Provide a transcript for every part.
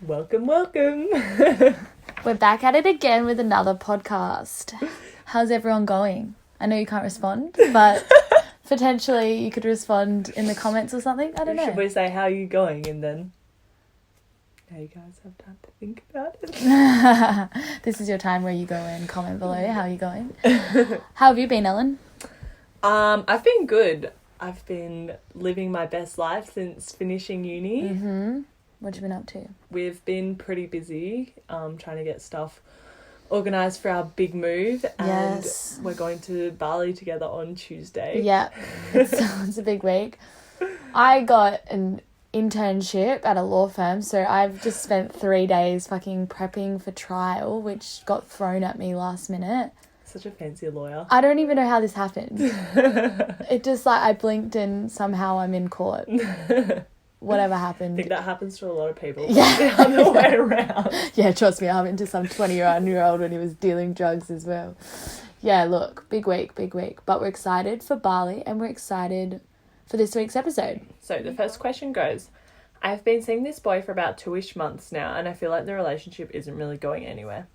Welcome. We're back at it again with another podcast. How's everyone going? I know you can't respond, but potentially you could respond in the comments or something. I don't know. Should we say how are you going and then now you guys have time to think about it? This is your time where you go and comment below. How are you going? How have you been, Ellen? I've been good. I've been living my best life since finishing uni. Mm-hmm. What have you been up to? We've been pretty busy trying to get stuff organised for our big move, and we're going to Bali together on Tuesday. Yeah, it's a big week. I got an internship at a law firm, so I've just spent 3 days fucking prepping for trial, which got thrown at me last minute. Such a fancy lawyer. I don't even know how this happened. It just I blinked and somehow I'm in court. Whatever happened. I think that happens to a lot of people. Yeah. The other way around. Yeah, trust me, I happened to some 20-year-old when he was dealing drugs as well. Yeah, look, big week. But we're excited for Bali and we're excited for this week's episode. So the first question goes, I've been seeing this boy for about 2-ish months now and I feel like the relationship isn't really going anywhere.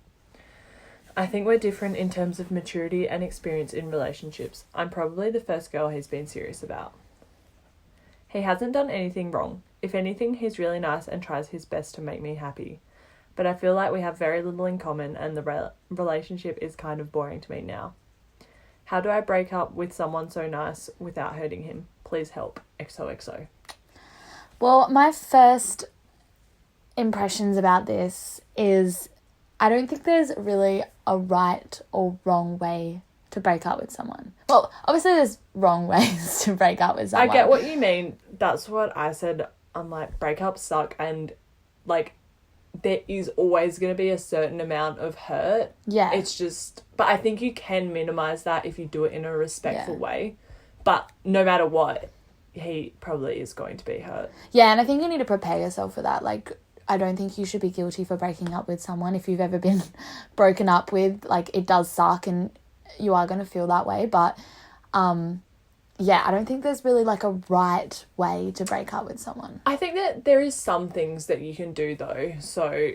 I think we're different in terms of maturity and experience in relationships. I'm probably the first girl he's been serious about. He hasn't done anything wrong. If anything, he's really nice and tries his best to make me happy. But I feel like we have very little in common and the relationship is kind of boring to me now. How do I break up with someone so nice without hurting him? Please help. XOXO. Well, my first impressions about this is I don't think there's really a right or wrong way to break up with someone. Well, obviously there's wrong ways to break up with someone. I get what you mean. That's what I said. I'm like, breakups suck and like there is always going to be a certain amount of hurt. Yeah. It's just, but I think you can minimise that if you do it in a respectful way. But no matter what, he probably is going to be hurt. Yeah, and I think you need to prepare yourself for that. Like, I don't think you should be guilty for breaking up with someone. If you've ever been broken up with, like, it does suck and you are going to feel that way. But, yeah, I don't think there's really, like, a right way to break up with someone. I think that there is some things that you can do, though. So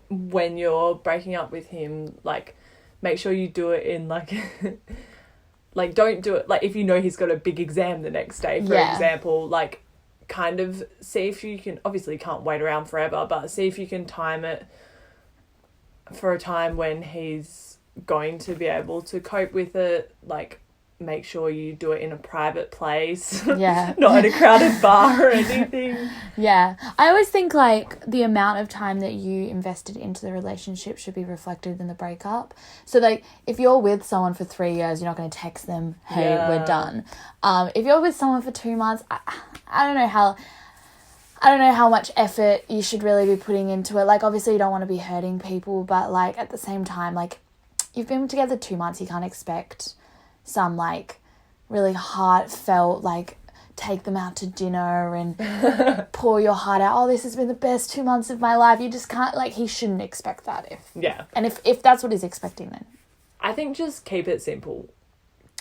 when you're breaking up with him, like, make sure you do it in, like... like, don't do it... Like, if you know he's got a big exam the next day, for example, like... kind of see if you can, obviously you can't wait around forever, but see if you can time it for a time when he's going to be able to cope with it. Like, make sure you do it in a private place. Yeah. Not in a crowded bar or anything. Yeah. I always think, like, the amount of time that you invested into the relationship should be reflected in the breakup. So, like, if you're with someone for 3 years, you're not going to text them, hey, we're done. If you're with someone for 2 months, I don't know how much effort you should really be putting into it. Like, obviously you don't want to be hurting people, but, like, at the same time, like, you've been together 2 months, you can't expect some, like, really heartfelt, like, take them out to dinner and pour your heart out. Oh, this has been the best 2 months of my life. You just can't, like, he shouldn't expect that. If that's what he's expecting, then I think just keep it simple.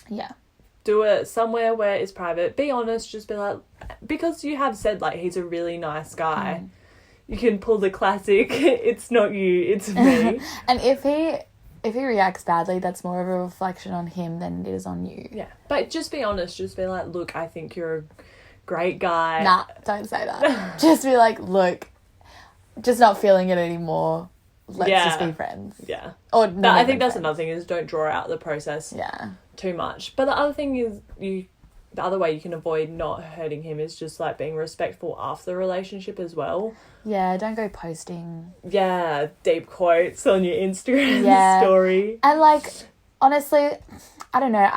Yeah. Do it somewhere where it's private. Be honest, just be like, because you have said, like, he's a really nice guy. You can pull the classic, it's not you, it's me. And if he reacts badly, that's more of a reflection on him than it is on you. Yeah. But just be honest. Just be like, look, I think you're a great guy. Nah, don't say that. Just be like, look, just not feeling it anymore. Let's just be friends. Yeah. Or I think that's another thing is don't draw out the process too much. But the other thing is the other way you can avoid not hurting him is just like being respectful after the relationship as well. Yeah, don't go posting. Yeah, deep quotes on your Instagram story. And like, honestly, I don't know.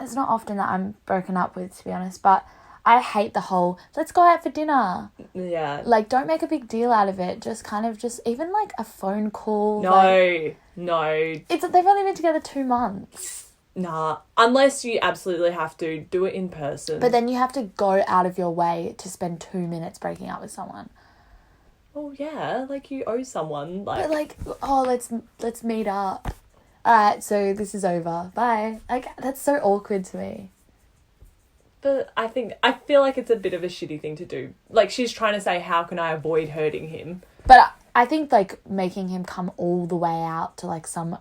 It's not often that I'm broken up with, to be honest, but I hate the whole, let's go out for dinner. Yeah. Like, don't make a big deal out of it. Just kind of even like a phone call. No. They've only been together 2 months. Nah, unless you absolutely have to do it in person. But then you have to go out of your way to spend 2 minutes breaking up with someone. Oh yeah, like you owe someone. Like, but like, oh, let's meet up. Alright, so this is over. Bye. Like, that's so awkward to me. But I feel like it's a bit of a shitty thing to do. Like, she's trying to say, how can I avoid hurting him? But I think, like, making him come all the way out to, like, some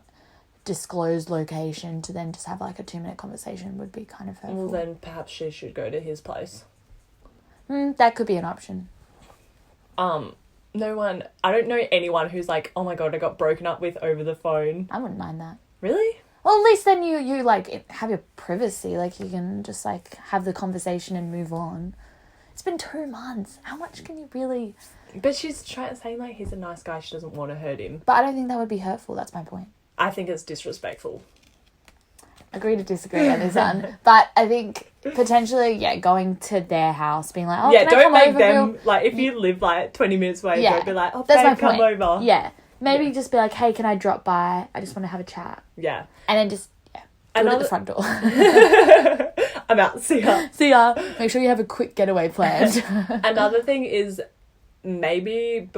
disclosed location to then just have, like, a 2-minute conversation would be kind of hurtful. Well, then perhaps she should go to his place. That could be an option. I don't know anyone who's like, oh my God, I got broken up with over the phone. I wouldn't mind that. Really? Well, at least then you like, have your privacy. Like, you can just, like, have the conversation and move on. It's been 2 months. How much can you really... But she's saying, like, he's a nice guy. She doesn't want to hurt him. But I don't think that would be hurtful. That's my point. I think it's disrespectful. Agree to disagree on this one. But I think potentially, going to their house, being like, oh, yeah, can don't I come make over them, like, if you live, like, 20 minutes away, don't be like, oh, that's babe, my come point. over. Yeah. Maybe just be like, hey, can I drop by? I just want to have a chat. Yeah. And then just, do it at the front door. I'm out. See ya. See ya. Make sure you have a quick getaway planned. Another thing is maybe,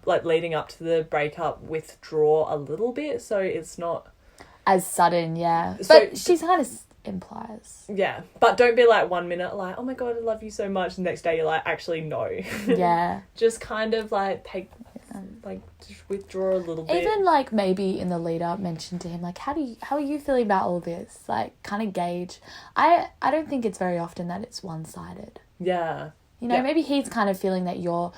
like, leading up to the breakup, withdraw a little bit so it's not... As sudden, yeah. So, but she's kind of implies. Yeah. But don't be, like, 1 minute, like, oh my God, I love you so much. The next day you're like, actually, no. Yeah. Just kind of, like, just withdraw a little bit. Even, like, maybe in the lead up, mention to him, like, how are you feeling about all this? Like, kind of gauge. I don't think it's very often that it's one-sided. Yeah. You know, maybe he's kind of feeling that you're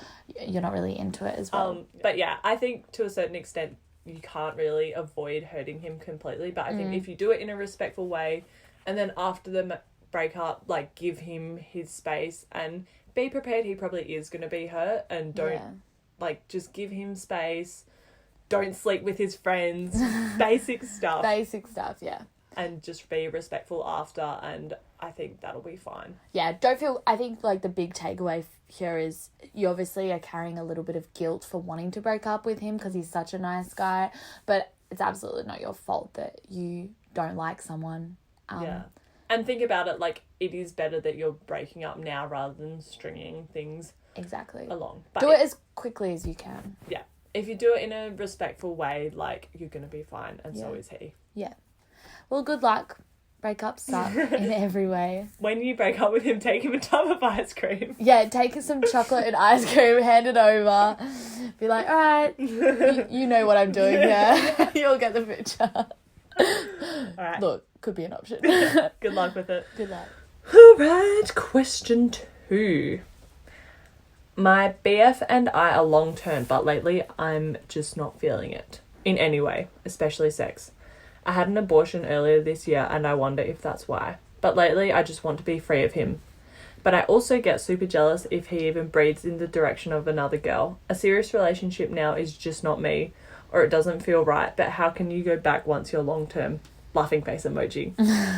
not really into it as well. But yeah, I think to a certain extent you can't really avoid hurting him completely. But I think if you do it in a respectful way, and then after the breakup, like, give him his space and be prepared he probably is going to be hurt, and don't, like, just give him space. Don't sleep with his friends. Basic stuff. Basic stuff, yeah. And just be respectful after, and I think that'll be fine. Yeah, I think, like, the big takeaway here is you obviously are carrying a little bit of guilt for wanting to break up with him because he's such a nice guy, but it's absolutely not your fault that you don't like someone. Yeah. And think about it, like, it is better that you're breaking up now rather than stringing things along. But do it as quickly as you can. Yeah. If you do it in a respectful way, like, you're going to be fine, and so is he. Yeah. Well, good luck. Breakups suck in every way. When you break up with him, take him a tub of ice cream. Yeah, take some chocolate and ice cream, hand it over. Be like, all right, you know what I'm doing here. You'll get the picture. All right. Look, could be an option. Good luck with it. Good luck. All right, question 2. My BF and I are long term, but lately I'm just not feeling it in any way, especially sex. I had an abortion earlier this year and I wonder if that's why. But lately I just want to be free of him. But I also get super jealous if he even breathes in the direction of another girl. A serious relationship now is just not me, or it doesn't feel right, but how can you go back once you're long term? Laughing face emoji.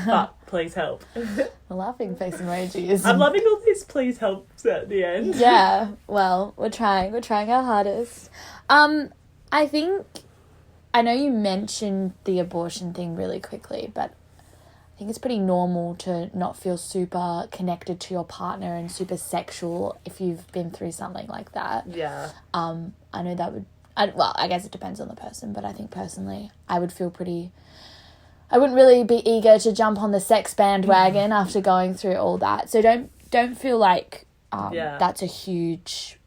But please help. The laughing face emoji is... I'm loving all these please helps at the end. Yeah, well, we're trying our hardest. I think... I know you mentioned the abortion thing really quickly, but I think it's pretty normal to not feel super connected to your partner and super sexual if you've been through something like that. Yeah. I know that would... I guess it depends on the person, but I think personally I would feel pretty... I wouldn't really be eager to jump on the sex bandwagon after going through all that. So don't feel like that's a huge...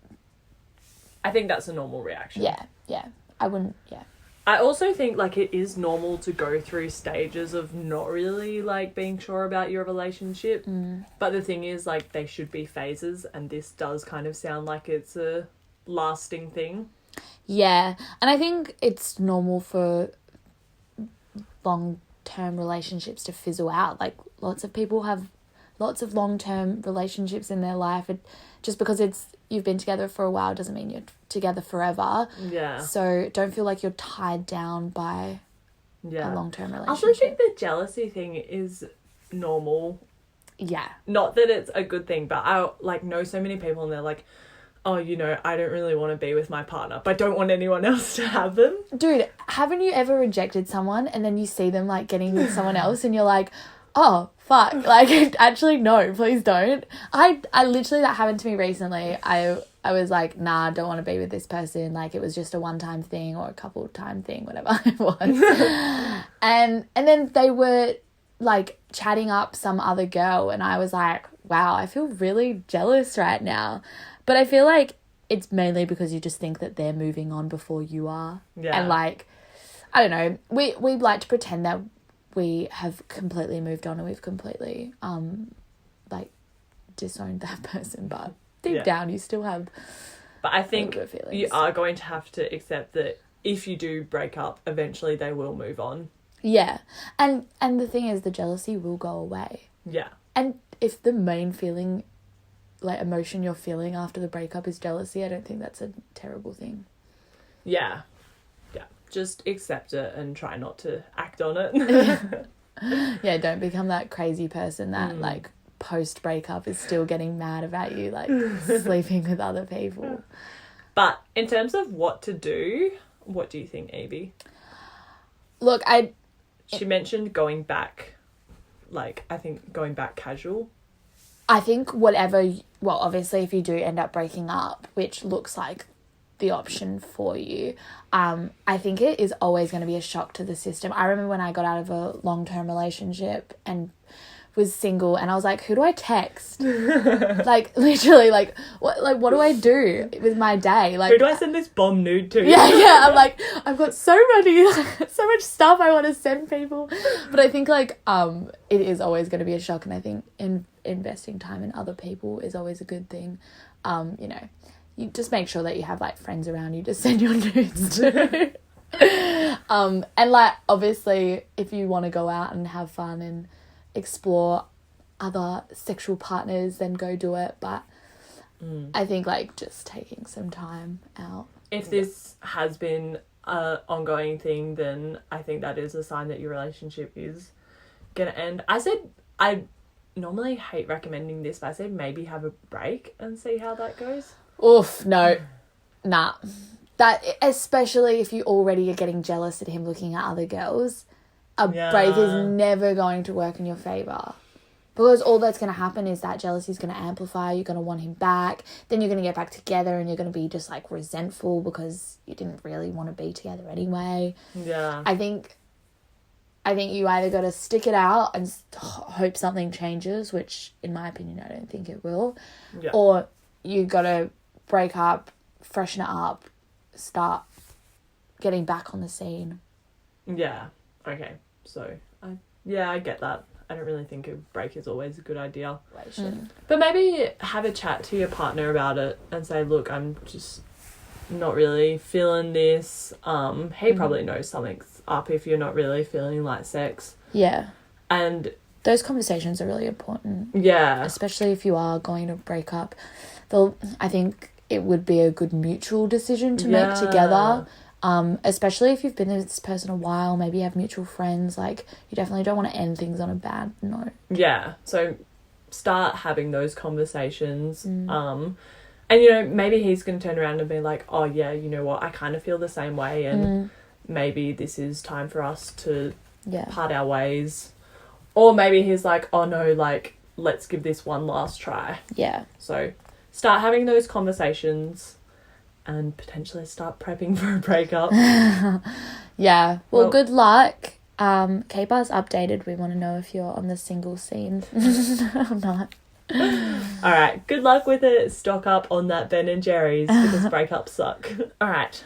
I think that's a normal reaction. Yeah. I wouldn't... Yeah. I also think, like, it is normal to go through stages of not really, like, being sure about your relationship. But the thing is, like, they should be phases, and this does kind of sound like it's a lasting thing. Yeah, and I think it's normal for long-term relationships to fizzle out. Like, lots of people have lots of long-term relationships in their life. Just because you've been together for a while doesn't mean you're together forever. Yeah. So don't feel like you're tied down by a long-term relationship. I also think the jealousy thing is normal. Yeah. Not that it's a good thing, but I, like, know so many people and they're like, oh, you know, I don't really want to be with my partner, but I don't want anyone else to have them. Dude, haven't you ever rejected someone and then you see them, like, getting with someone else and you're like, oh, fuck. Like, actually, no, please don't. I literally, that happened to me recently. I was like, nah, I don't want to be with this person. Like, it was just a one-time thing or a couple-time thing, whatever it was. and then they were, like, chatting up some other girl and I was like, wow, I feel really jealous right now. But I feel like it's mainly because you just think that they're moving on before you are. Yeah. And, like, I don't know, we like to pretend that we have completely moved on and we've completely, like, disowned that person, but deep down you still have. But I think you are going to have to accept that if you do break up, eventually they will move on. Yeah. And the thing is, the jealousy will go away. Yeah. And if the main feeling, like, emotion you're feeling after the breakup is jealousy, I don't think that's a terrible thing. Yeah. Yeah. Just accept it and try not to act on it. Yeah, don't become that crazy person that, like, post-breakup is still getting mad about you, like, sleeping with other people. But in terms of what to do, what do you think, Evie? Look, She mentioned going back, like, I think going back casual. I think whatever... Well, obviously, if you do end up breaking up, which looks like the option for you, I think it is always going to be a shock to the system. I remember when I got out of a long-term relationship and was single, and I was like, who do I text? Like, literally, like what do I do with my day? Like, who do I send this bomb nude to? Yeah, I'm like, I've got so much stuff I want to send people. But I think, like, it is always going to be a shock, and I think investing time in other people is always a good thing. You know, you just make sure that you have, like, friends around you to send your nudes to. And, like, obviously, if you want to go out and have fun and explore other sexual partners, then go do it. But I think, like, just taking some time out. If this has been an ongoing thing, then I think that is a sign that your relationship is gonna end. I normally hate recommending this, but I said maybe have a break and see how that goes. Oof, no. Nah. That, especially if you already are getting jealous at him looking at other girls, a break is never going to work in your favour. Because all that's going to happen is that jealousy is going to amplify. You're going to want him back. Then you're going to get back together and you're going to be just, like, resentful because you didn't really want to be together anyway. Yeah. I think you either got to stick it out and hope something changes, which, in my opinion, I don't think it will. Yeah. Or you got to break up, freshen it up, start getting back on the scene. Yeah. Okay. So, I get that. I don't really think a break is always a good idea. But maybe have a chat to your partner about it and say, look, I'm just not really feeling this. He probably knows something's up if you're not really feeling like sex. Yeah. And those conversations are really important. Yeah. Especially if you are going to break up. I think it would be a good mutual decision to make together. Especially if you've been with this person a while, maybe you have mutual friends, like, you definitely don't want to end things on a bad note. Yeah, so start having those conversations. And, you know, maybe he's going to turn around and be like, oh, yeah, you know what, I kind of feel the same way, and maybe this is time for us to part our ways. Or maybe he's like, oh, no, like, let's give this one last try. Yeah. So start having those conversations and potentially start prepping for a breakup. Yeah. Well, good luck. Keep us updated. We want to know if you're on the single scene or not. All right. Good luck with it. Stock up on that Ben and Jerry's because breakups suck. All right.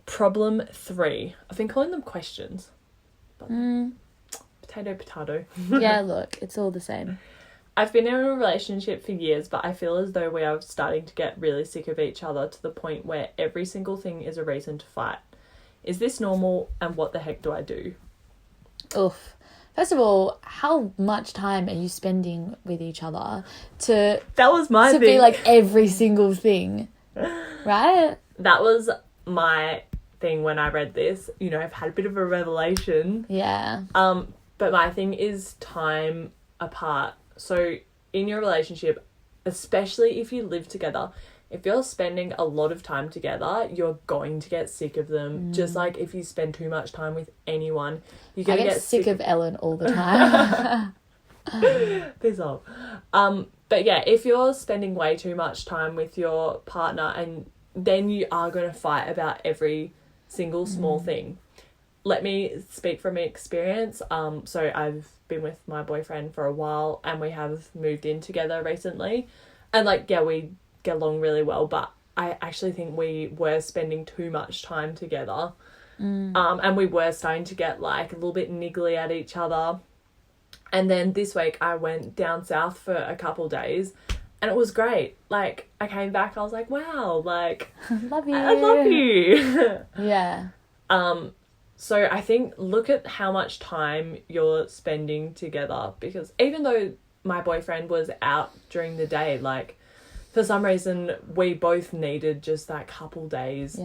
Problem 3. I've been calling them questions. But potato. Yeah, look, it's all the same. I've been in a relationship for years, but I feel as though we are starting to get really sick of each other to the point where every single thing is a reason to fight. Is this normal, and what the heck do I do? Oof. First of all, how much time are you spending with each other to... That was my thing. To be like every single thing, right? That was my thing when I read this. You know, I've had a bit of a revelation. Yeah. But my thing is time apart. So in your relationship, especially if you live together, if you're spending a lot of time together, you're going to get sick of them. Just like if you spend too much time with anyone, you're going to get sick of Ellen all the time. Piss off. But yeah, if you're spending way too much time with your partner, and then you are going to fight about every single small thing. Let me speak from experience. So I've been with my boyfriend for a while, and we have moved in together recently, and like, yeah, we get along really well, but I actually think we were spending too much time together. And we were starting to get like a little bit niggly at each other. And then this week I went down south for a couple days and it was great. Like, I came back, I was like, wow, like, love you. I love you. Yeah. So I think look at how much time you're spending together, because even though my boyfriend was out during the day, like, for some reason, we both needed just that couple days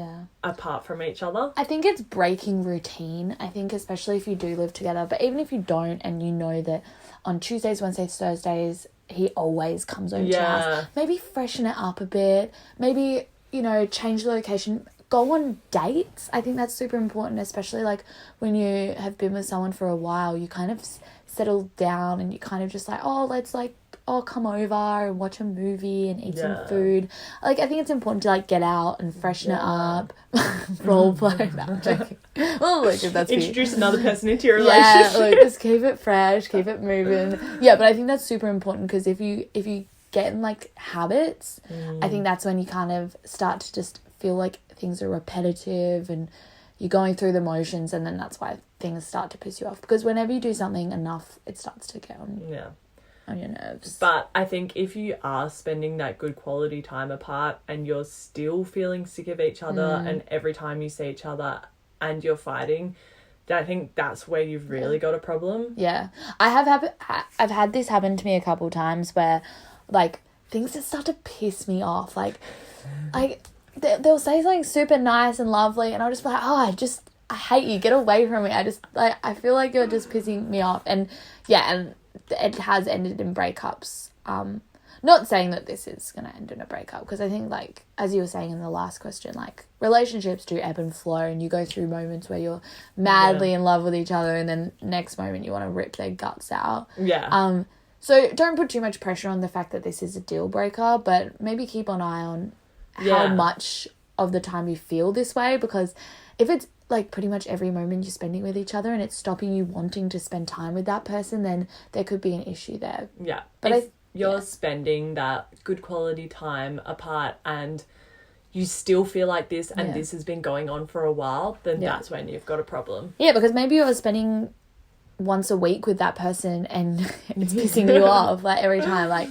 apart from each other. I think it's breaking routine. I think especially if you do live together, but even if you don't and you know that on Tuesdays, Wednesdays, Thursdays, he always comes over to your house, maybe freshen it up a bit. Maybe, you know, change the location. Go on dates. I think that's super important, especially like when you have been with someone for a while, you kind of settle down and you kind of just like, oh, let's like, come over and watch a movie and eat some food. Like, I think it's important to like get out and freshen it up. Role play. No, I'm joking. Oh, look, if that's introduce another person into your relationship. Yeah, look, just keep it fresh, keep it moving. Yeah, but I think that's super important, because if you get in like habits, I think that's when you kind of start to just feel like things are repetitive and you're going through the motions, and then that's why things start to piss you off, because whenever you do something enough, it starts to get on your nerves. But I think if you are spending that good quality time apart and you're still feeling sick of each other and every time you see each other and you're fighting, I think that's where you've really got a problem. Yeah. I've had this happen to me a couple times where like things just start to piss me off. Like they'll say something super nice and lovely and I'll just be like, oh, I hate you, get away from me. I feel like you're just pissing me off. And it has ended in breakups. Not saying that this is going to end in a breakup, because I think, like, as you were saying in the last question, like, relationships do ebb and flow, and you go through moments where you're madly in love with each other, and then next moment you want to rip their guts out. Yeah. So don't put too much pressure on the fact that this is a deal breaker, but maybe keep an eye on how much of the time you feel this way, because if it's like pretty much every moment you're spending with each other and it's stopping you wanting to spend time with that person, then there could be an issue there. Yeah. But if you're spending that good quality time apart and you still feel like this and this has been going on for a while, then that's when you've got a problem. Yeah, because maybe you're spending once a week with that person and it's pissing you off like every time. Like,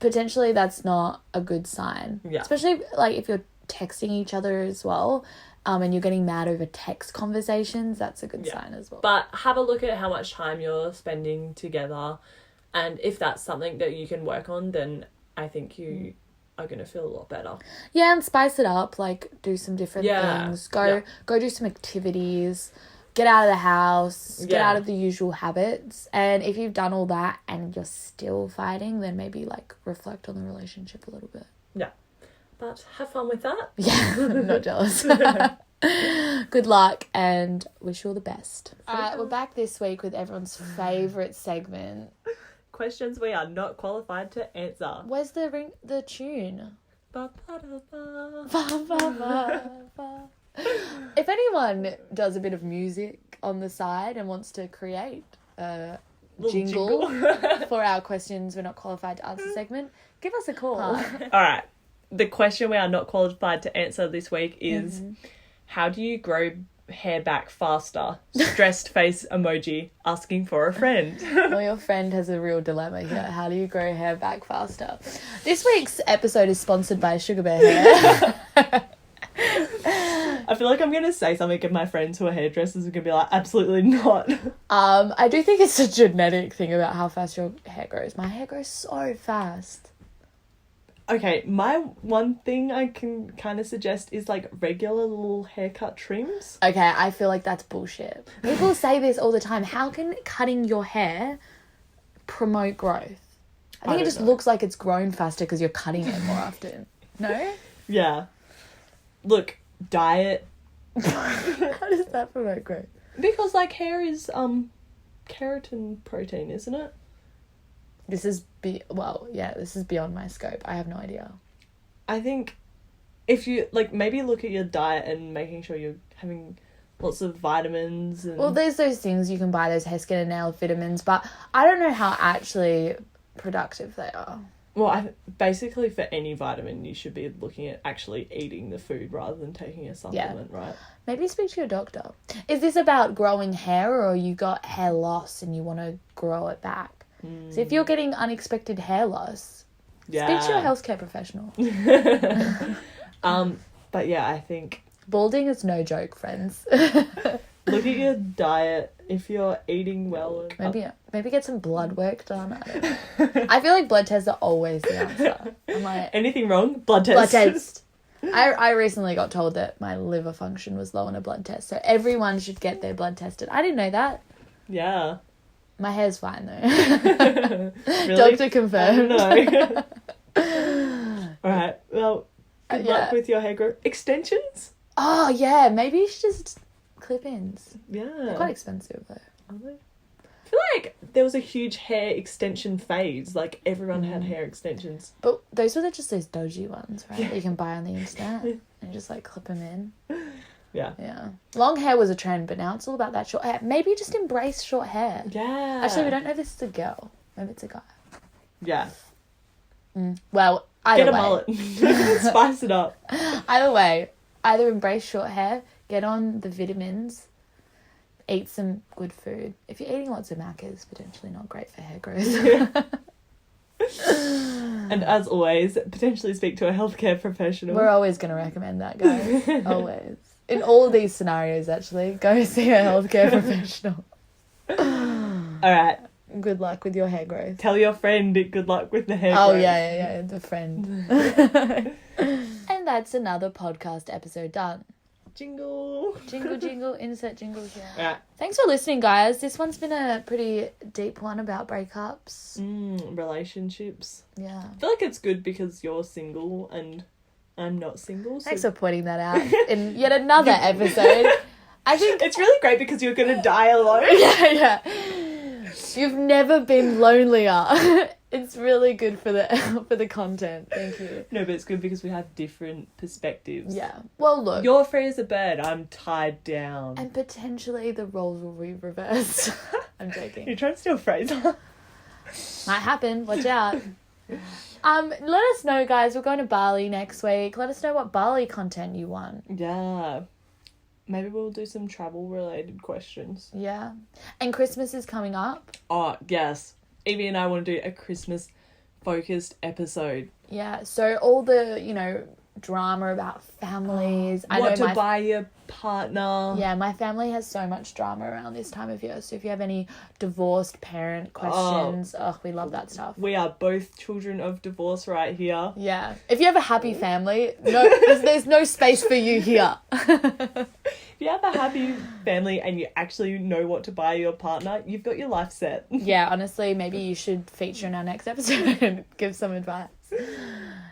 potentially that's not a good sign. Yeah. Especially like if you're texting each other as well. And you're getting mad over text conversations, that's a good sign as well. But have a look at how much time you're spending together, and if that's something that you can work on, then I think you are going to feel a lot better. Yeah, and spice it up, like do some different things. Go do some activities, get out of the house, get out of the usual habits. And if you've done all that and you're still fighting, then maybe like reflect on the relationship a little bit. Yeah. But have fun with that. Yeah, I'm not jealous. Good luck and wish you all the best. Alright, we're back this week with everyone's favourite segment. Questions we are not qualified to answer. Where's the tune? If anyone does a bit of music on the side and wants to create a jingle for our questions we're not qualified to answer segment, give us a call. Alright. The question we are not qualified to answer this week is, how do you grow hair back faster? Stressed face emoji, asking for a friend. Well, your friend has a real dilemma here. How do you grow hair back faster? This week's episode is sponsored by Sugar Bear Hair. I feel like I'm going to say something and my friends who are hairdressers are going to be like, absolutely not. I do think it's a genetic thing about how fast your hair grows. My hair grows so fast. Okay, my one thing I can kind of suggest is like regular little haircut trims. Okay, I feel like that's bullshit. People say this all the time. How can cutting your hair promote growth? I think it just looks like it's grown faster because you're cutting it more often. No? Yeah. Look, diet. How does that promote growth? Because like hair is keratin protein, isn't it? This is beyond my scope. I have no idea. I think if you like maybe look at your diet and making sure you're having lots of vitamins and... Well, there's those things you can buy, those hair, skin and nail vitamins, but I don't know how actually productive they are. Well, basically for any vitamin, you should be looking at actually eating the food rather than taking a supplement, right? Maybe speak to your doctor. Is this about growing hair, or you got hair loss and you want to grow it back? So if you're getting unexpected hair loss, speak to your healthcare professional. But yeah, I think balding is no joke, friends. look at your diet. If you're eating well, and maybe get some blood work done. I don't know. I feel like blood tests are always the answer. I'm like, anything wrong? Blood test. Blood test. I recently got told that my liver function was low on a blood test, so everyone should get their blood tested. I didn't know that. Yeah. My hair's fine though. Really? Doctor confirmed. No. Alright, well, good luck with your hair growth. Extensions? Oh yeah, maybe you should just clip-ins. Yeah. They're quite expensive though. Are they? I feel like there was a huge hair extension phase. Like, everyone had hair extensions. But those were just those dodgy ones, right? That you can buy on the internet and just like clip them in. Yeah. Yeah. Long hair was a trend, but now it's all about that short hair. Maybe just embrace short hair. Yeah. Actually, we don't know if this is a girl. Maybe it's a guy. Yeah. Well, either Get a way. mullet. Spice it up. Either way, either embrace short hair, get on the vitamins, eat some good food. If you're eating lots of Maccas, potentially not great for hair growth. And as always, potentially speak to a healthcare professional. We're always going to recommend that, guys. Always. In all these scenarios, actually, go see a healthcare professional. Alright. Good luck with your hair growth. Tell your friend good luck with the hair growth. Oh, growth. yeah, the friend. And that's another podcast episode done. Jingle. Jingle, jingle, insert jingle here. Right. Thanks for listening, guys. This one's been a pretty deep one about breakups. Relationships. Yeah. I feel like it's good because you're single and I'm not single. So... Thanks for pointing that out in yet another episode. I think it's really great because you're going to die alone. Yeah. You've never been lonelier. It's really good for the content. Thank you. No, but it's good because we have different perspectives. Yeah. Well, look. You're free as a bird. I'm tied down. And potentially the roles will be reversed. I'm joking. You're trying to steal Fraser. Might happen. Watch out. Let us know, guys. We're going to Bali next week. Let us know what Bali content you want. Yeah. Maybe we'll do some travel-related questions. Yeah. And Christmas is coming up. Oh, yes. Evie and I want to do a Christmas-focused episode. Yeah. So all the, drama about families. What to buy your partner. Yeah, my family has so much drama around this time of year. So if you have any divorced parent questions, we love that stuff. We are both children of divorce right here. Yeah. If you have a happy family, there's no space for you here. If you have a happy family and you actually know what to buy your partner, you've got your life set. Yeah, honestly, maybe you should feature in our next episode and give some advice.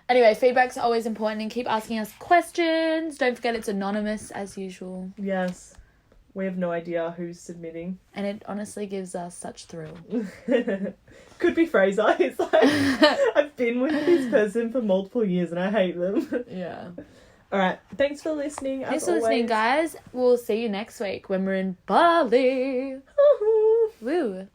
Anyway, feedback's always important and keep asking us questions. Don't forget it's anonymous as usual. Yes. We have no idea who's submitting. And it honestly gives us such thrill. Could be Fraser. It's like, I've been with this person for multiple years and I hate them. Yeah. Alright, thanks for listening. Thanks for listening, guys. We'll see you next week when we're in Bali. Woohoo! Woo.